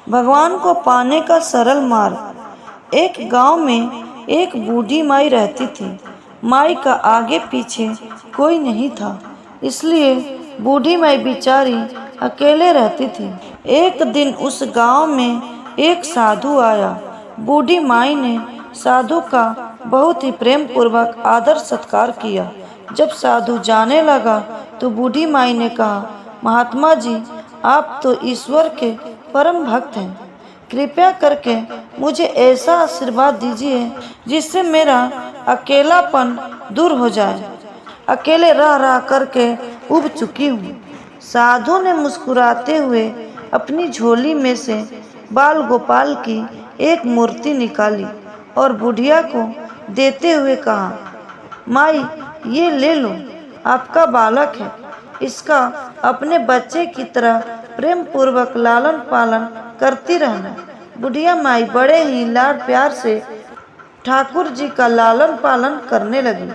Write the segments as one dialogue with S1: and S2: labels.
S1: भगवान को पाने का सरल मार्ग। एक गांव में एक बूढ़ी माई रहती थी। माई का आगे पीछे कोई नहीं था, इसलिए बूढ़ी माई बेचारी अकेले रहती थी। एक दिन उस गांव में एक साधु आया। बूढ़ी माई ने साधु का बहुत ही प्रेम पूर्वक आदर सत्कार किया। जब साधु जाने लगा तो बूढ़ी माई ने कहा, महात्मा जी, आप तो ईश्वर के परम भक्त हैं। कृपया करके मुझे ऐसा आशीर्वाद दीजिए जिससे मेरा अकेलापन दूर हो जाए। अकेले रह रह करके उब चुकी हूँ। साधु ने मुस्कुराते हुए अपनी झोली में से बाल गोपाल की एक मूर्ति निकाली और बुढ़िया को देते हुए कहा, माई, ये ले लो, आपका बालक है। इसका अपने बच्चे की तरह प्रेम पूर्वक लालन पालन करती रहना। बुढ़िया माई बड़े ही लाड प्यार से ठाकुर जी का लालन पालन करने लगी।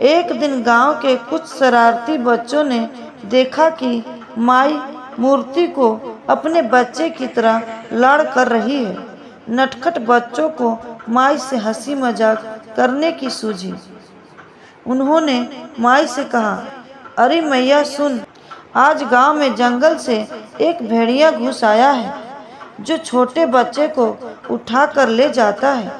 S1: एक दिन गांव के कुछ शरारती बच्चों ने देखा कि माई मूर्ति को अपने बच्चे की तरह लाड़ कर रही है। नटखट बच्चों को माई से हंसी मजाक करने की सूझी। उन्होंने माई से कहा, अरे मैया सुन, आज गांव में जंगल से एक भेड़िया घुस आया है जो छोटे बच्चे को उठा कर ले जाता है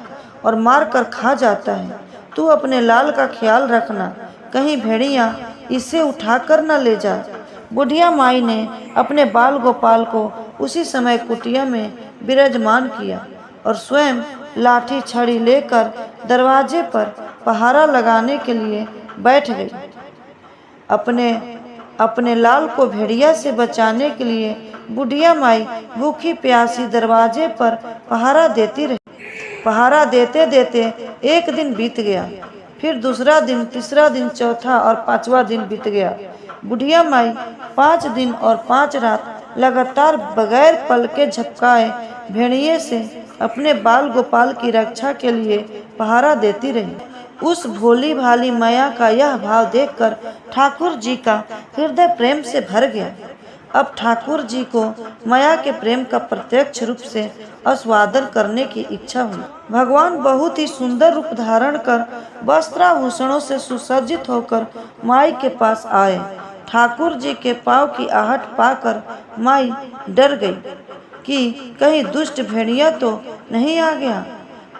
S1: और मार कर खा जाता है। तू अपने लाल का ख्याल रखना, कहीं भेड़िया इसे उठा कर न ले जाए। बुढ़िया माई ने अपने बाल गोपाल को उसी समय कुटिया में विराजमान किया और स्वयं लाठी छड़ी लेकर दरवाजे पर पहरा लगाने के लिए बैठ गई। अपने लाल को भेड़िया से बचाने के लिए बुढ़िया माई भूखी प्यासी दरवाजे पर पहरा देती रही। पहरा देते देते एक दिन बीत गया, फिर दूसरा दिन, तीसरा दिन, चौथा और पांचवा दिन बीत गया। बुढ़िया माई 5 दिन और 5 रात लगातार बगैर पलके झपकाए भेड़िए से अपने बाल गोपाल की रक्षा के लिए पहरा देती रही। उस भोली भाली माया का यह भाव देखकर ठाकुर जी का हृदय प्रेम से भर गया। अब ठाकुर जी को माया के प्रेम का प्रत्यक्ष रूप से आस्वादन करने की इच्छा हुई। भगवान बहुत ही सुंदर रूप धारण कर वस्त्राभूषणों से सुसज्जित होकर माई के पास आए। ठाकुर जी के पाँव की आहट पाकर माई डर गई कि कहीं दुष्ट भेड़िया तो नहीं आ गया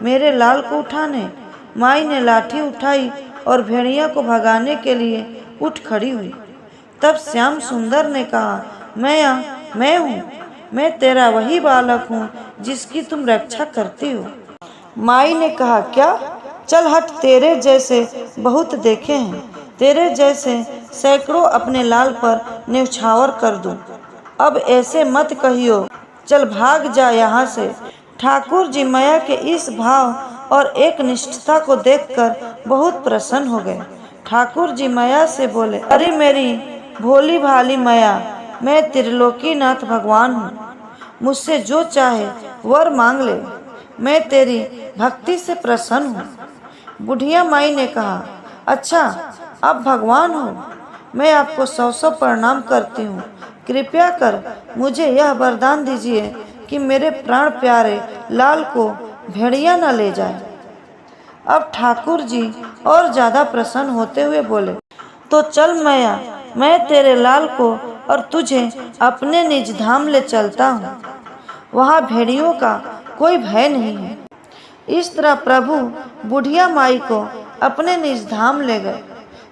S1: मेरे लाल को उठाने। माई ने लाठी उठाई और भेड़िया को भगाने के लिए उठ खड़ी हुई। तब श्याम सुंदर ने कहा, मैं हूँ, मैं तेरा वही बालक हूँ जिसकी तुम रक्षा करती हो। माई ने कहा, क्या? चल हट, तेरे जैसे बहुत देखे हैं, तेरे जैसे सैकड़ों अपने लाल पर न्यौछावर कर दूं। अब ऐसे मत कहियो, चल भाग जा यहाँ से। ठाकुर जी माया के इस भाव और एक निष्ठता को देखकर बहुत प्रसन्न हो गए। ठाकुर जी माया से बोले, अरे मेरी भोली भाली माया, मैं त्रिलोकीनाथ भगवान हूँ, मुझसे जो चाहे वर मांग ले, मैं तेरी भक्ति से प्रसन्न हूँ। बुढ़िया माई ने कहा, अच्छा आप भगवान हो, मैं आपको 100 प्रणाम करती हूँ। कृपया कर मुझे यह वरदान दीजिए कि मेरे प्राण प्यारे लाल को भेड़िया न ले जाए। अब ठाकुर जी और ज़्यादा प्रसन्न होते हुए बोले, तो चल मैया, मैं तेरे लाल को और तुझे अपने निज धाम ले चलता हूँ, वहाँ भेड़ियों का कोई भय नहीं है। इस तरह प्रभु बुढ़िया माई को अपने निज धाम ले गए।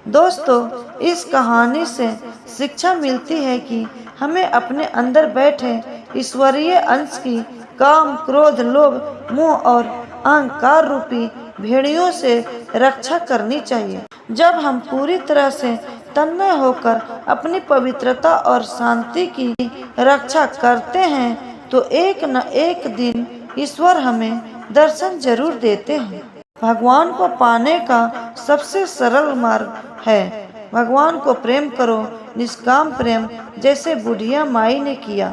S1: दोस्तों, इस कहानी से शिक्षा मिलती है कि हमें अपने अंदर बैठे ईश्वरीय अंश की काम, क्रोध, लोभ, मोह और अहंकार रूपी भेड़ियों से रक्षा करनी चाहिए। जब हम पूरी तरह से तन्मय होकर अपनी पवित्रता और शांति की रक्षा करते हैं तो एक न एक दिन ईश्वर हमें दर्शन जरूर देते हैं। भगवान को पाने का सबसे सरल मार्ग है भगवान को प्रेम करो, निष्काम प्रेम, जैसे बुढ़िया माई ने किया।